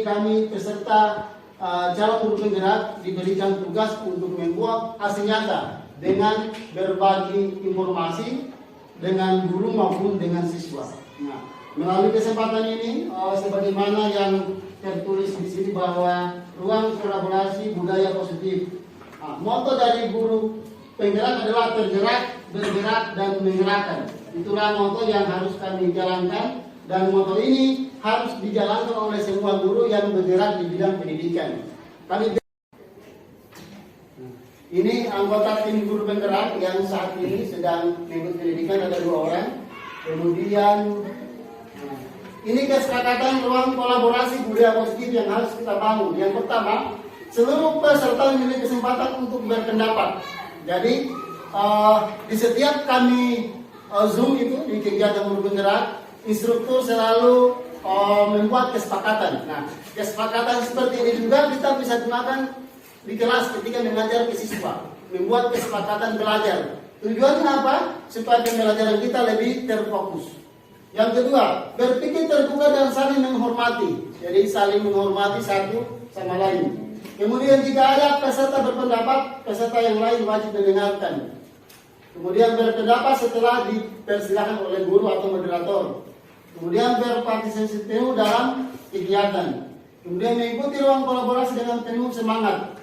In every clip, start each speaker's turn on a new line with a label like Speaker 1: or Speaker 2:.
Speaker 1: kami peserta calon guru penggerak diberikan tugas untuk membuat hasil nyata dengan berbagi informasi dengan guru maupun dengan siswa. Nah, melalui kesempatan ini, sebagaimana yang tertulis di sini bahwa ruang kolaborasi budaya positif. Nah, moto dari guru penggerak adalah tergerak, bergerak, dan menggerakkan. Itulah moto yang harus kami jalankan, dan moto ini harus dijalankan oleh semua guru yang bergerak di bidang pendidikan. Ini anggota tim guru penggerak yang saat ini sedang mengikuti pendidikan, ada 2 orang. Kemudian ini kesepakatan ruang kolaborasi budaya positif yang harus kita bangun. Yang pertama, seluruh peserta memiliki kesempatan untuk berpendapat. Jadi di setiap kami Zoom itu di kegiatan guru penggerak, instruktur selalu membuat kesepakatan. Nah, kesepakatan seperti ini juga kita bisa gunakan di kelas ketika mengajar ke siswa, membuat kesepakatan belajar. Tujuannya apa? Supaya pembelajaran kita lebih terfokus. Yang kedua, berpikir terbuka dan saling menghormati. Jadi saling menghormati satu sama lain. Kemudian jika ada peserta berpendapat, peserta yang lain wajib mendengarkan. Kemudian berpendapat setelah dipersilakan oleh guru atau moderator. Kemudian berpartisipasi penuh dalam kegiatan. Kemudian mengikuti ruang kolaborasi dengan penuh semangat.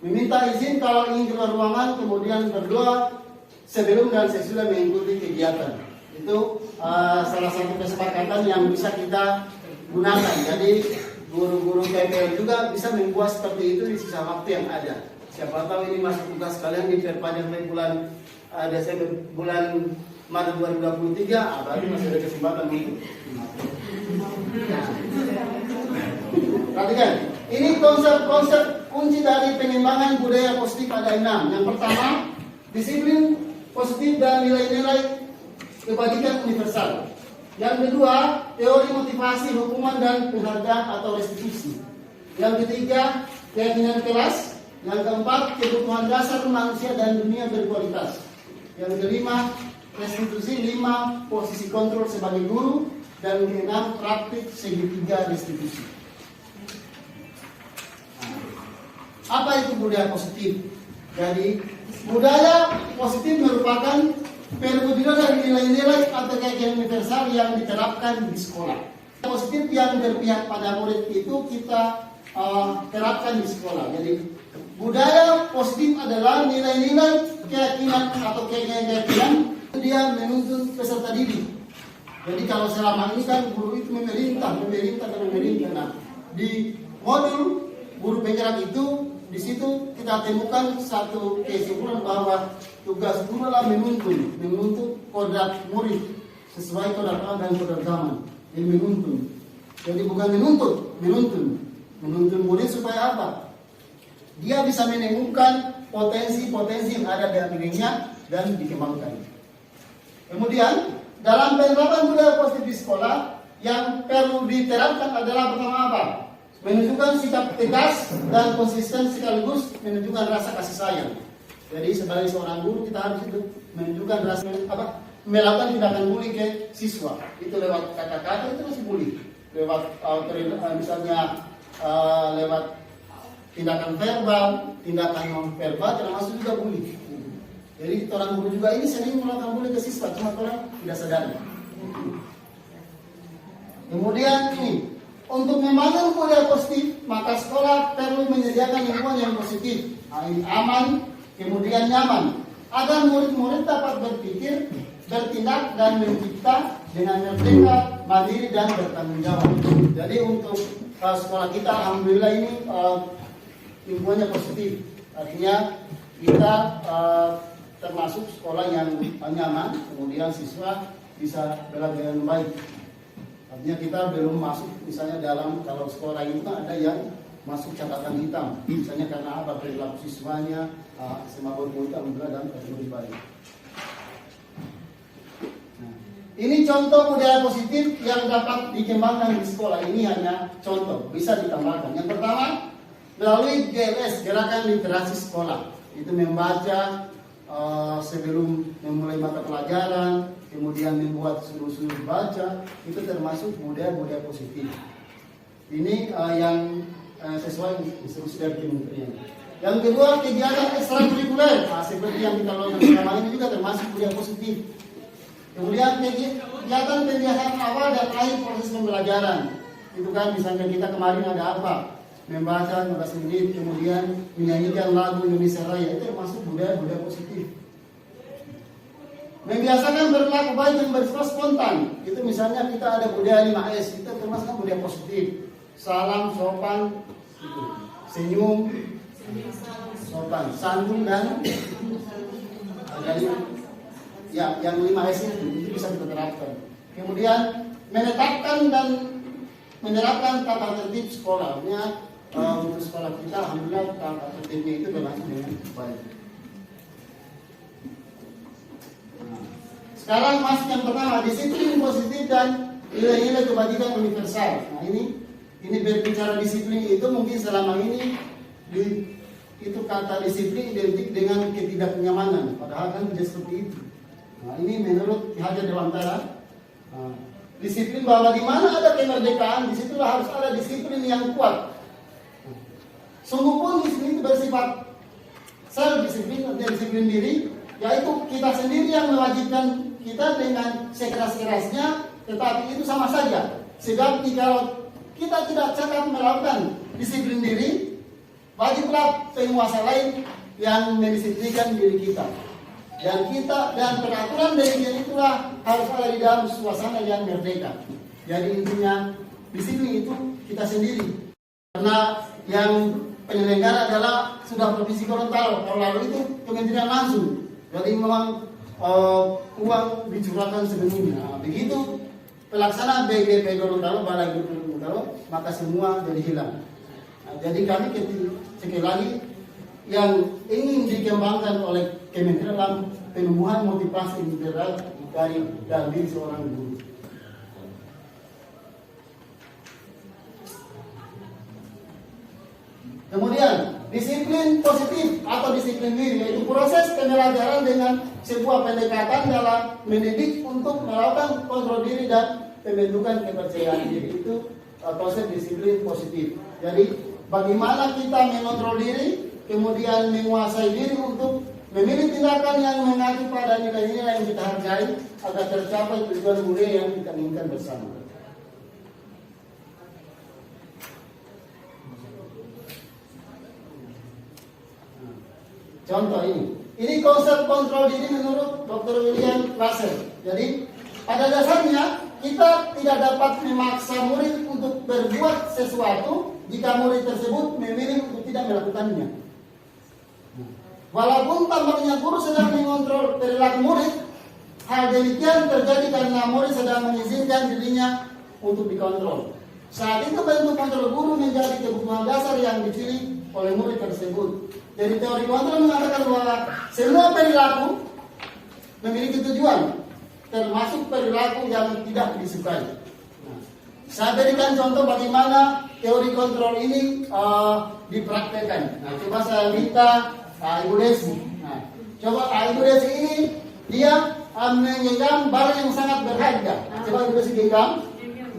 Speaker 1: Meminta izin kalau ingin keluar ruangan, kemudian berdoa sebelum dan sesudah mengikuti kegiatan. Itu salah satu kesepakatan yang bisa kita gunakan. Jadi guru-guru PPL juga bisa membuat seperti itu di sisa waktu yang ada. Siapa tahu ini masuk tugas kalian diperpanjang sampai bulan Desember, bulan Maret 2023, berarti masih ada kesempatan itu. Perhatikan, ini konsep-konsep kunci dari pengembangan budaya positif ada 6. Yang pertama, disiplin positif dan nilai-nilai kebajikan universal. Yang kedua, teori motivasi, hukuman dan penghargaan atau restitusi. Yang ketiga, keyakinan kelas. Yang keempat, kebutuhan dasar manusia dan dunia berkualitas. Yang kelima, restitusi 5, posisi kontrol sebagai guru. Dan keenam, praktik segitiga restitusi. Apa itu budaya positif? Jadi, budaya positif merupakan perwujudan dari nilai-nilai atau keyakinan universal yang diterapkan di sekolah. Positif yang berpihak pada murid itu kita terapkan di sekolah. Jadi, budaya positif adalah nilai-nilai keyakinan atau keyakinan dia menuntun peserta didik. Jadi kalau selama ini kan guru itu memerintah. Nah, di modul guru penggerak itu, di situ kita temukan satu kesimpulan bahwa tugas guru adalah menuntut kodrat murid sesuai kodrat Allah dan kodrat zaman. Jadi menuntun. Jadi bukan menuntun murid supaya apa? Dia bisa menemukan potensi-potensi yang ada dalam dirinya dan dikembangkan. Kemudian dalam penerapan budaya positif di sekolah yang perlu diterapkan adalah pertama apa? Menunjukkan sikap tegas dan konsisten sekaligus menunjukkan rasa kasih sayang. Jadi sebagai seorang guru kita harus itu menunjukkan rasa melakukan tindakan bully ke siswa. Itu lewat kata-kata itu masih bully. Lewat misalnya lewat tindakan verbal, tindakan non verbal termasuk juga bully. Jadi orang guru juga ini sering melakukan bully ke siswa, cuma orang tidak sadar. Kemudian ini, untuk membangun budaya positif, maka sekolah perlu menyediakan lingkungan yang positif, aman, kemudian nyaman, agar murid-murid dapat berpikir, bertindak dan mencipta dengan merdeka, mandiri dan bertanggung jawab. Jadi untuk sekolah kita, alhamdulillah ini lingkungannya positif. Artinya kita termasuk sekolah yang nyaman, kemudian siswa bisa belajar dengan baik. Artinya kita belum masuk misalnya dalam, kalau sekolah itu kan ada yang masuk catatan hitam, misalnya karena apa, perilaku siswanya semakin murid alhamdulillah dan lebih baik. Nah, ini contoh budaya positif yang dapat dikembangkan di sekolah. Ini hanya contoh, bisa ditambahkan. Yang pertama, melalui GLS, Gerakan Literasi Sekolah, itu membaca sebelum memulai mata pelajaran, kemudian membuat suruh-suruh baca, itu termasuk budaya-budaya positif. Ini yang sesuai instruksi dari kementerian. Yang kedua, kegiatan ekstrakurikuler, seperti yang kita lakukan selama ini juga termasuk kuliah positif. Kemudian kegiatan pembiasaan awal dan akhir proses pembelajaran. Itu kan misalnya kita kemarin ada apa? Membaca 15 menit, kemudian menyanyikan lagu Indonesia Raya, itu termasuk budaya-budaya positif. Membiasakan berlaku baik dan bersifat spontan. Itu misalnya kita ada budaya 5S, itu termasuk budaya positif. Salam, sopan, senyum, sopan, santun dan jadi ya yang 5S itu bisa kita terapkan. Kemudian menetapkan dan menerapkan tata tertib sekolahnya. Untuk sekolah kita, alhamdulillah tata tertibnya itu berlangsung dengan baik. Sekarang masuk yang pertama, disiplin positif dan nilai-nilai kebajikan universal. Nah ini berbicara disiplin itu mungkin selama ini itu kata disiplin identik dengan ketidaknyamanan, padahal kan tidak seperti itu. Nah ini menurut Ki Hajar Dewantara, disiplin bahwa di mana ada kemerdekaan, di situ harus ada disiplin yang kuat. Sungguh pun disiplin itu bersifat self-disiplin atau disiplin diri, yaitu kita sendiri yang mewajibkan kita dengan sekeras-kerasnya, tetapi itu sama saja. Sebab kalau kita tidak cakap melakukan disiplin diri, wajiblah penguasa lain yang mendisiplinkan diri kita. Dan peraturan dari dia itulah harus ada di dalam suasana yang merdeka. Jadi intinya disiplin itu kita sendiri. Karena yang penyelenggara adalah sudah Provinsi Gorontalo, kalau lalu itu kementerian langsung. Jadi memang uang dicurahkan sepenuhnya. Nah, begitu pelaksanaan BDP Gorontalo, Balai Gorontalo, maka semua jadi hilang. Nah, jadi kami sekali lagi yang ingin dikembangkan oleh Kementerian dalam penumbuhan motivasi integral dari diri seorang guru. Kemudian disiplin positif atau disiplin diri, yaitu proses pembelajaran dengan sebuah pendekatan dalam mendidik untuk melakukan kontrol diri dan pembentukan kepercayaan diri. Itu proses disiplin positif. Jadi bagaimana kita mengontrol diri, kemudian menguasai diri untuk memilih tindakan yang mengacu pada nilai-nilai yang kita hargai agar tercapai tujuan mulia yang kita inginkan bersama. Contoh ini konsep kontrol diri menurut Dr. William Russell. Jadi pada dasarnya kita tidak dapat memaksa murid untuk berbuat sesuatu jika murid tersebut memilih untuk tidak melakukannya. Walaupun tampaknya guru sedang mengontrol perilaku murid, hal demikian terjadi karena murid sedang mengizinkan dirinya untuk dikontrol. Saat itu bentuk kontrol guru menjadi kebutuhan dasar yang dipilih oleh murid tersebut. Jadi teori kontrol mengatakan bahwa semua perilaku memiliki tujuan, termasuk perilaku yang tidak disukai. Nah, saya berikan contoh bagaimana teori kontrol ini dipraktekkan. Nah, coba saya minta Ibu Desi. Nah, coba Ibu Desi ini dia menggenggam barang yang sangat berharga. Coba Ibu Desi genggam,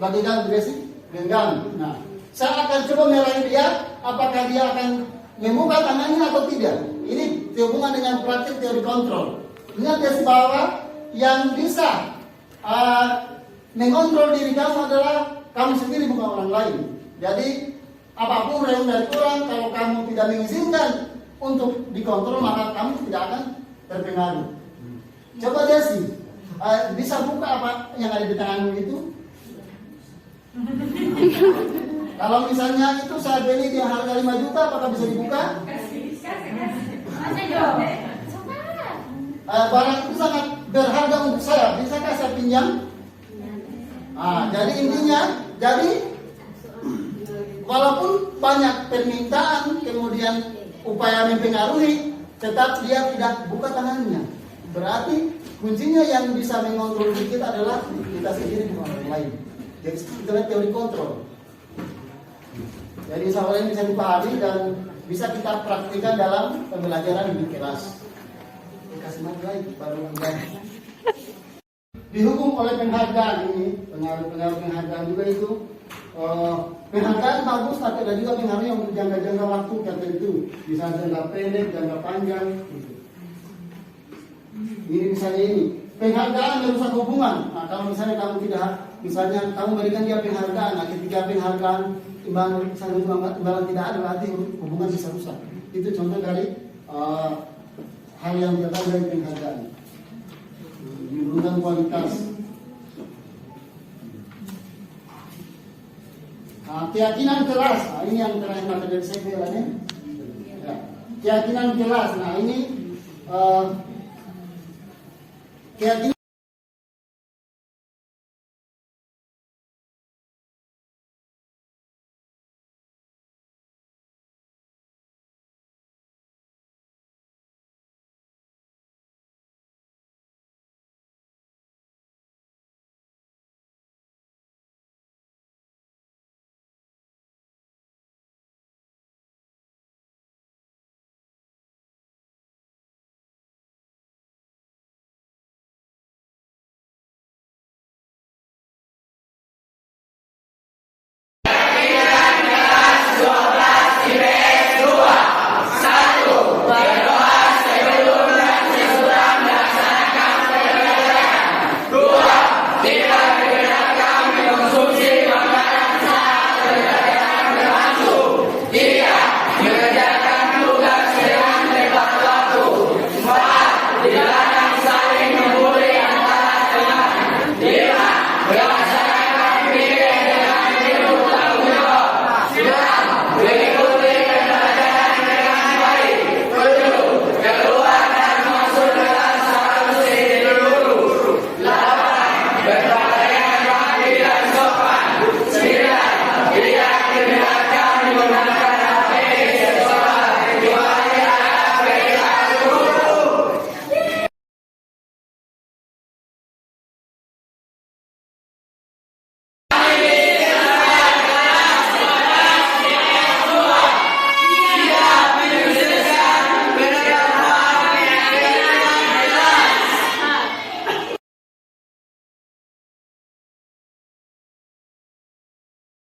Speaker 1: bagaimana Ibu Desi genggam. Nah, saya akan coba meraih dia, apakah dia akan membuka tangannya atau tidak. Ini hubungan dengan praktik teori kontrol. Ingat Desi bahwa yang bisa mengontrol diri kamu adalah kamu sendiri, bukan orang lain. Jadi apapun yang dari orang, kalau kamu tidak mengizinkan untuk dikontrol, maka kamu tidak akan terpengaruh. Coba Desi, bisa buka apa yang ada di tanganmu itu? Kalau misalnya itu saya beli di harga 5 juta, apakah bisa dibuka? Barang itu sangat berharga untuk saya, bisakah saya pinjam? Jadi intinya, walaupun banyak permintaan, kemudian upaya mempengaruhi, tetap dia tidak buka tangannya. Berarti kuncinya yang bisa mengontrol diri kita adalah kita sendiri, bukan orang lain. Jadi itulah teori kontrol. Jadi insya Allah ini bisa dipahami dan bisa kita praktikkan dalam pembelajaran di kelas. Kasih mati lagi baru mulai. Dihukum oleh penghargaan ini, pengaruh penghargaan juga itu penghargaan bagus, tapi ada juga penghargaan untuk jangka-jangka waktu tertentu, misalnya jangka pendek, jangka panjang. Gitu. Ini misalnya ini penghargaan merusak hubungan. Nah, kalau misalnya kamu tidak, misalnya kamu berikan dia penghargaan, nah ketika penghargaan imbalan tidak ada, berarti hubungan bisa rusak. Itu contoh dari hal yang datang dari penghargaan. Menurunkan kualitas. Keyakinan kelas, nah, ini yang terakhir materi saya ya. Keyakinan kelas, nah ini keyakinan